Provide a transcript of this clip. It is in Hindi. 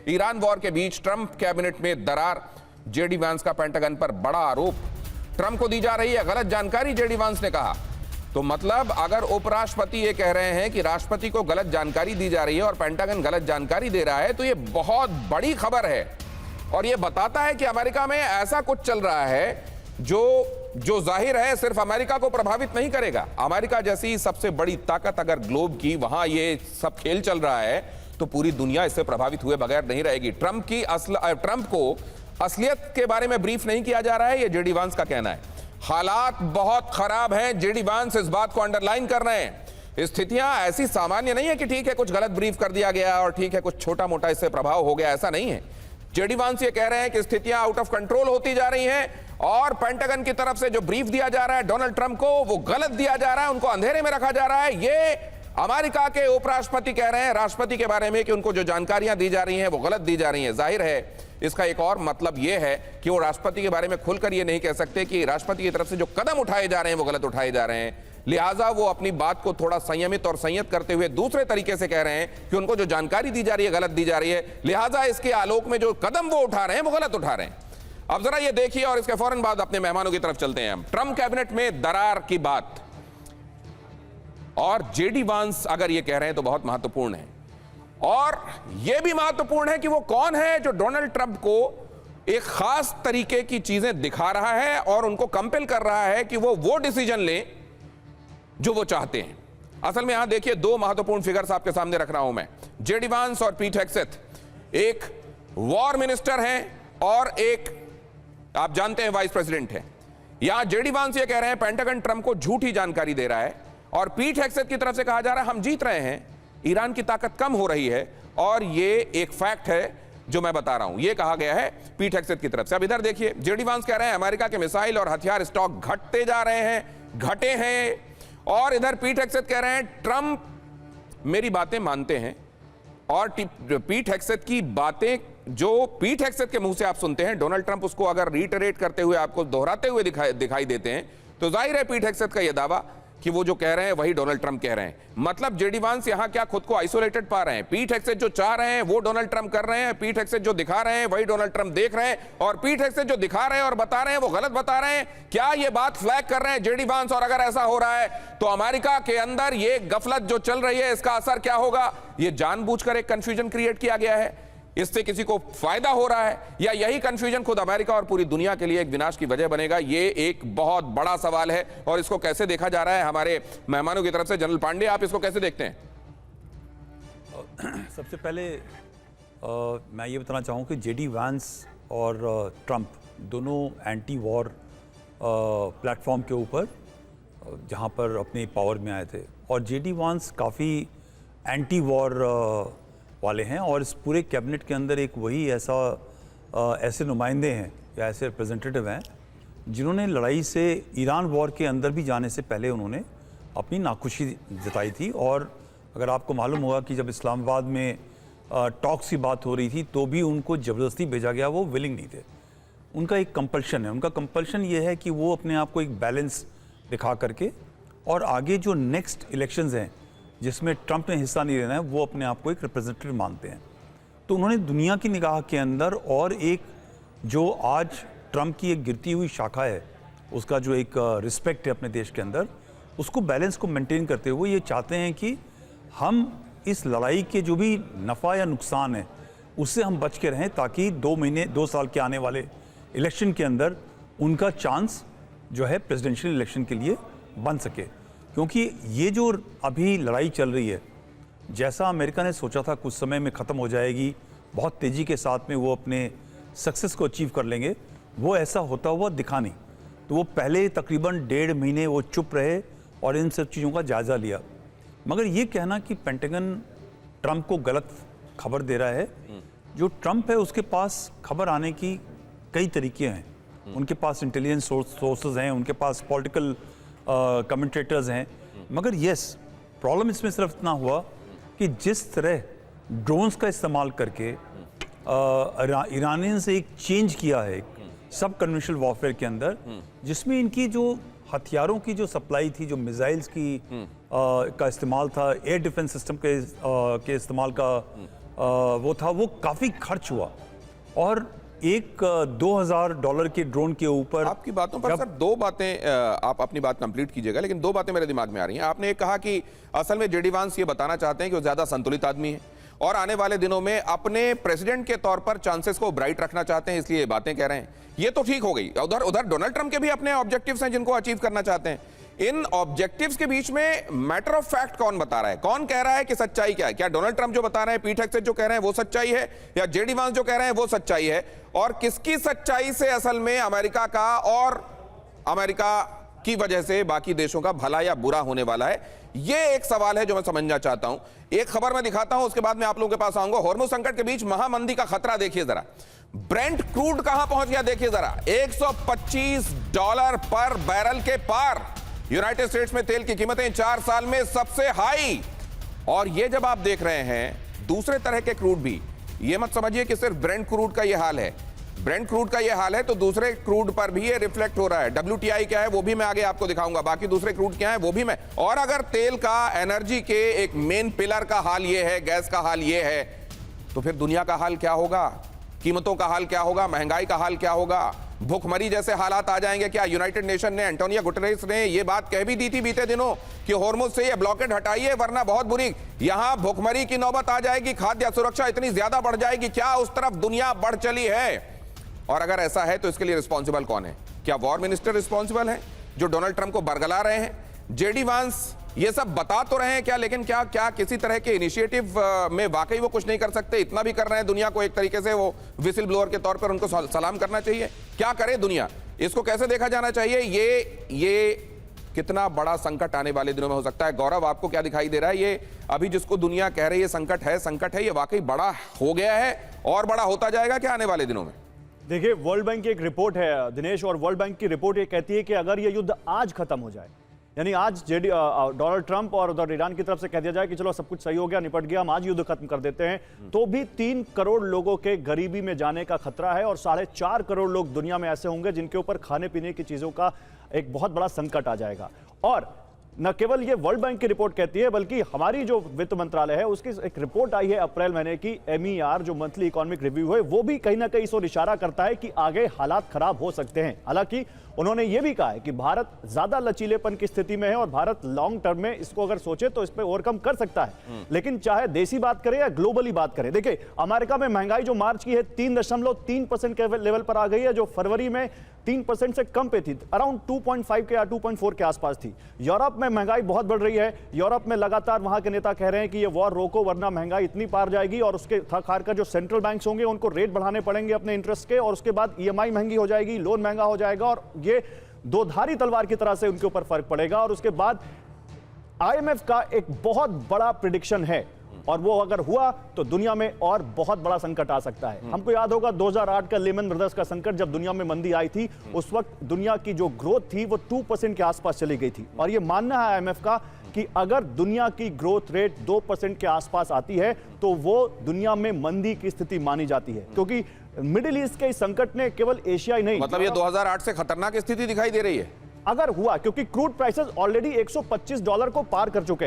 ईरान वॉर के बीच ट्रंप कैबिनेट में दरार, जेडी वांस का पेंटागन पर बड़ा आरोप। ट्रंप को दी जा रही है गलत जानकारी, जेडी वांस ने कहा। तो मतलब अगर उपराष्ट्रपति ये कह रहे हैं कि राष्ट्रपति को गलत जानकारी दी जा रही है और पेंटागन गलत जानकारी दे रहा है, तो ये बहुत बड़ी खबर है और ये बताता है कि अमेरिका में ऐसा कुछ चल रहा है जो जाहिर है सिर्फ अमेरिका को प्रभावित नहीं करेगा। अमेरिका जैसी सबसे बड़ी ताकत अगर ग्लोब की वहां ये सब खेल चल रहा है तो पूरी दुनिया इससे प्रभावित हुए बगैर नहीं रहेगी। ट्रंप को असलियत के बारे में ब्रीफ नहीं किया जा रहा है, ये जेडी वांस का कहना है। हालात बहुत खराब हैं, जेडी वांस इस बात को अंडरलाइन कर रहे हैं। स्थितियां ऐसी सामान्य नहीं है कि ठीक है कुछ गलत ब्रीफ कर दिया गया और ठीक है कुछ छोटा मोटा इससे प्रभाव हो गया, ऐसा नहीं है। जेडी वांस ये कह रहे हैं कि स्थितियां आउट ऑफ कंट्रोल होती जा रही हैं और पेंटागन की तरफ से जो ब्रीफ दिया जा रहा है डोनाल्ड ट्रंप को, वो गलत दिया जा रहा है, उनको अंधेरे में रखा जा रहा है। ये अमेरिका के उपराष्ट्रपति कह रहे हैं राष्ट्रपति के बारे में कि उनको जो जानकारियां दी जा रही हैं वो गलत दी जा रही हैं। जाहिर है इसका एक और मतलब यह है कि वो राष्ट्रपति के बारे में खुलकर ये नहीं कह सकते कि राष्ट्रपति की तरफ से जो कदम उठाए जा रहे हैं वो गलत उठाए जा रहे हैं। लिहाजा वो अपनी बात को थोड़ा संयमित और संयत करते हुए दूसरे तरीके से कह रहे हैं कि उनको जो जानकारी दी जा रही है गलत दी जा रही है, लिहाजा इसके आलोक में जो कदम वो उठा रहे हैं वो गलत उठा रहे हैं। अब जरा ये देखिए और इसके फौरन बाद अपने मेहमानों की तरफ चलते हैं हम। ट्रंप कैबिनेट में दरार की बात और जेडी वांस अगर ये कह रहे हैं तो बहुत महत्वपूर्ण है और यह भी महत्वपूर्ण है कि वो कौन है जो डोनाल्ड ट्रंप को एक खास तरीके की चीजें दिखा रहा है और उनको कंपेल कर रहा है कि वो डिसीजन लें जो वो चाहते हैं। असल में यहां देखिए दो महत्वपूर्ण फिगर्स आपके सामने रख रहा हूं मैं, जेडी वांस और पीट हेग्सेथ। एक वॉर मिनिस्टर हैं और एक आप जानते हैं वाइस प्रेसिडेंट है। यहां जेडी वांस ये कह रहे हैं पेंटागन ट्रंप को झूठी जानकारी दे रहा है और पीट हेग्सेथ की तरफ से कहा जा रहा है हम जीत रहे हैं, ईरान की ताकत कम हो रही है और ये एक फैक्ट है जो मैं बता रहा हूं, ये कहा गया है पीट हेग्सेथ की तरफ से। अब इधर देखिए जेडी वांस कह रहे हैं अमेरिका के मिसाइल और हथियार स्टॉक घटते जा रहे हैं, घटे हैं, और इधर पीट हेग्सेथ कह रहे हैं ट्रंप मेरी बातें मानते हैं। और पीट हेग्सेथ की बातें जो पीट हेग्सेथ के मुंह से आप सुनते हैं, डोनाल्ड ट्रंप उसको अगर रीटरेट करते हुए आपको दोहराते हुए दिखाई देते हैं तो जाहिर है पीट हेग्सेथ का यह दावा कि वो जो कह रहे हैं वही डोनाल्ड ट्रंप कह रहे हैं। मतलब जेडी वांस यहां क्या खुद को आइसोलेटेड पा रहे हैं? पीट हेग्सेथ जो चाह रहे हैं वो डोनाल्ड ट्रंप कर रहे हैं, पीट हेग्सेथ जो दिखा रहे हैं वही डोनाल्ड ट्रंप देख रहे हैं, और पीट हेग्सेथ जो दिखा रहे हैं और बता रहे हैं वो गलत बता रहे हैं। क्या ये बात फ्लैग कर रहे हैं जेडी वांस? और अगर ऐसा हो रहा है तो अमेरिका के अंदर ये गफलत जो चल रही है इसका असर क्या होगा? ये जानबूझकर एक कंफ्यूजन क्रिएट किया गया है, इससे किसी को फायदा हो रहा है, या यही कंफ्यूजन खुद अमेरिका और पूरी दुनिया के लिए एक विनाश की वजह बनेगा? ये एक बहुत बड़ा सवाल है और इसको कैसे देखा जा रहा है हमारे मेहमानों की तरफ से। जनरल पांडे, आप इसको कैसे देखते हैं? सबसे पहले मैं ये बताना चाहूँ कि जेडी वांस और ट्रंप दोनों एंटी वॉर प्लेटफॉर्म के ऊपर जहाँ पर अपने पावर में आए थे, और जेडी वांस काफ़ी एंटी वॉर वाले हैं और इस पूरे कैबिनेट के अंदर एक वही ऐसे नुमाइंदे हैं या ऐसे रिप्रेजेंटेटिव हैं जिन्होंने लड़ाई से ईरान वॉर के अंदर भी जाने से पहले उन्होंने अपनी नाखुशी जताई थी। और अगर आपको मालूम होगा कि जब इस्लामाबाद में टॉक्स की बात हो रही थी तो भी उनको ज़बरदस्ती भेजा गया, वो विलिंग नहीं थे। उनका एक कंपल्शन है, उनका कंपल्शन ये है कि वो अपने आप को एक बैलेंस दिखा करके और आगे जो नेक्स्ट इलेक्शंस हैं जिसमें ट्रंप ने हिस्सा नहीं लेना है वो अपने आप को एक रिप्रेजेंटेटिव मानते हैं। तो उन्होंने दुनिया की निगाह के अंदर और एक जो आज ट्रंप की एक गिरती हुई शाखा है उसका जो एक रिस्पेक्ट है अपने देश के अंदर, उसको बैलेंस को मेंटेन करते हुए ये चाहते हैं कि हम इस लड़ाई के जो भी नफ़ा या नुकसान है उससे हम बच के रहें, ताकि 2 साल के आने वाले इलेक्शन के अंदर उनका चांस जो है प्रेसिडेंशियल इलेक्शन के लिए बन सके। क्योंकि ये जो अभी लड़ाई चल रही है, जैसा अमेरिका ने सोचा था कुछ समय में ख़त्म हो जाएगी, बहुत तेज़ी के साथ में वो अपने सक्सेस को अचीव कर लेंगे, वो ऐसा होता हुआ दिखा नहीं। तो वो पहले तकरीबन 1.5 महीने वो चुप रहे और इन सब चीज़ों का जायज़ा लिया। मगर ये कहना कि पेंटागन ट्रंप को गलत खबर दे रहा है, जो ट्रंप है उसके पास खबर आने की कई तरीके हैं। उनके पास इंटेलिजेंस सोर्सेज हैं, उनके पास पॉलिटिकल कमेंटेटर्स हैं। मगर यस, प्रॉब्लम इसमें सिर्फ इतना हुआ कि जिस तरह ड्रोन्स का इस्तेमाल करके ईरानियंस से एक चेंज किया है सब कन्वेंशनल वॉरफेयर के अंदर, जिसमें इनकी जो हथियारों की जो सप्लाई थी, जो मिसाइल्स की का इस्तेमाल था, एयर डिफेंस सिस्टम के इस्तेमाल का वो था, वो काफ़ी खर्च हुआ। और एक $2000 के ड्रोन के ऊपर आपकी बातों पर सर दो बातें, आप अपनी बात कंप्लीट कीजिएगा, लेकिन दो बातें मेरे दिमाग में आ रही हैं। आपने एक कहा कि असल में जेडी वांस ये बताना चाहते हैं कि वो ज्यादा संतुलित आदमी है और आने वाले दिनों में अपने प्रेसिडेंट के तौर पर चांसेस को ब्राइट रखना चाहते हैं, इसलिए ये बातें कह रहे हैं। ये तो ठीक हो गई। उधर उधर डोनाल्ड ट्रंप के भी अपने ऑब्जेक्टिव्स हैं जिनको अचीव करना चाहते हैं। इन ऑब्जेक्टिव्स के बीच में मैटर ऑफ फैक्ट कौन बता रहा है, कौन कह रहा है कि सच्चाई क्या है? क्या डोनाल्ड ट्रंप जो बता रहे हैं, पीठ से जो कह रहे हैं वो सच्चाई है, या जेडी वांस जो कह रहे हैं वो सच्चाई है? और किसकी सच्चाई से असल में अमेरिका का और अमेरिका की वजह से बाकी देशों का भला या बुरा होने वाला है? ये एक सवाल है जो मैं समझना चाहता हूं। एक खबर मैं दिखाता हूं, उसके बाद मैं आप लोगों के पास आऊंगा। हॉर्मुज़ संकट के बीच महामंदी का खतरा देखिए जरा। ब्रेंट क्रूड कहां पहुंच गया देखिए जरा, $125 पर बैरल के पार। यूनाइटेड स्टेट्स में तेल की कीमतें 4 साल में सबसे हाई। और ये जब आप देख रहे हैं दूसरे तरह के क्रूड भी, ये मत समझिए कि सिर्फ ब्रेंट क्रूड का ये हाल है। ब्रेंट क्रूड का ये हाल है तो दूसरे क्रूड पर भी ये रिफ्लेक्ट हो रहा है। WTI क्या है वो भी मैं आगे आपको दिखाऊंगा, बाकी दूसरे क्रूड क्या है वो भी मैं। और अगर तेल का, एनर्जी के एक मेन पिलर का हाल ये है, गैस का हाल ये है, तो फिर दुनिया का हाल क्या होगा? कीमतों का हाल क्या होगा? महंगाई का हाल क्या होगा? भूखमरी जैसे हालात आ जाएंगे क्या? यूनाइटेड नेशन ने, एंटोनियो गुटेरेस ने ये बात कह भी दी थी बीते दिनों कि हॉर्मुज़ से ये ब्लॉकेड हटाइए वरना बहुत बुरी यहां भूखमरी की नौबत आ जाएगी, खाद्य सुरक्षा इतनी ज्यादा बढ़ जाएगी। क्या उस तरफ दुनिया बढ़ चली है? और अगर ऐसा है तो इसके लिए रिस्पॉन्सिबल कौन है? क्या वॉर मिनिस्टर रिस्पॉन्सिबल है जो डोनाल्ड ट्रंप को बरगला रहे हैं? जेडी वांस ये सब बता तो रहे हैं क्या, लेकिन क्या किसी तरह के इनिशिएटिव में वाकई वो कुछ नहीं कर सकते? इतना भी कर रहे हैं दुनिया को एक तरीके से, वो विसिल ब्लोअर के तौर पर उनको सलाम करना चाहिए। क्या करे दुनिया? इसको कैसे देखा जाना चाहिए? ये कितना बड़ा संकट आने वाले दिनों में हो सकता है? गौरव, आपको क्या दिखाई दे रहा है? ये अभी जिसको दुनिया कह रही है संकट है, ये वाकई बड़ा हो गया है और बड़ा होता जाएगा क्या आने वाले दिनों में? देखिए, वर्ल्ड बैंक की एक रिपोर्ट है दिनेश, और वर्ल्ड बैंक की रिपोर्ट ये कहती है कि अगर ये युद्ध आज खत्म हो जाए, यानी आज डोनाल्ड ट्रंप और उधर ईरान की तरफ से कह दिया जाए कि चलो सब कुछ सही हो गया, निपट गया, हम आज युद्ध खत्म कर देते हैं, तो भी 3 करोड़ लोगों के गरीबी में जाने का खतरा है और 4.5 करोड़ लोग दुनिया में ऐसे होंगे जिनके ऊपर खाने पीने की चीजों का एक बहुत बड़ा संकट आ जाएगा। और न केवल ये वर्ल्ड बैंक की रिपोर्ट कहती है, बल्कि हमारी जो वित्त मंत्रालय है उसकी एक रिपोर्ट आई है अप्रैल महीने की, MER जो मंथली इकोनॉमिक रिव्यू है, वो भी कहीं ना कहीं इस ओर इशारा करता है कि आगे हालात खराब हो सकते हैं। हालांकि उन्होंने ये भी कहा है कि भारत ज्यादा लचीलेपन की स्थिति में है और भारत लॉन्ग टर्म में इसको अगर सोचे तो इस पर ओवरकम कर सकता है। लेकिन चाहे देसी बात करें या ग्लोबली बात करें, देखिए अमेरिका में महंगाई जो मार्च की है 3.3% के लेवल पर आ गई है, जो फरवरी में 3% से कम पे थी, अराउंड 2.5 के या 2.4 के आसपास थी। यूरोप में महंगाई बहुत बढ़ रही है। यूरोप में लगातार वहां के नेता कह रहे हैं कि ये वॉर रोको वरना महंगाई इतनी पार जाएगी और उसके खार कर जो सेंट्रल बैंक्स होंगे उनको रेट बढ़ाने पड़ेंगे अपने इंटरेस्ट के, और उसके बाद EMI महंगी हो जाएगी, लोन महंगा हो जाएगा और ये दोधारी तलवार की तरह से उनके ऊपर फर्क पड़ेगा। और उसके बाद IMF का एक बहुत बड़ा प्रिडिक्शन है, और वो अगर हुआ तो दुनिया में और बहुत बड़ा संकट आ सकता है। हमको याद होगा 2008 का लेमन ब्रदर्स का संकट, जब दुनिया में मंदी आई थी, उस वक्त दुनिया की जो ग्रोथ थी वो 2% के आसपास चली गई थी। और ये मानना है IMF का कि अगर दुनिया की ग्रोथ रेट 2% के आसपास आती है तो वो दुनिया में मंदी की स्थिति मानी जाती है, क्योंकि मिडिल ईस्ट के इस संकट ने केवल एशिया ही नहीं, मतलब ये 2008 से खतरनाक स्थिति दिखाई दे रही है अगर हुआ, क्योंकि क्रूड प्राइसेस ऑलरेडी $125 को पार कर चुके हैं।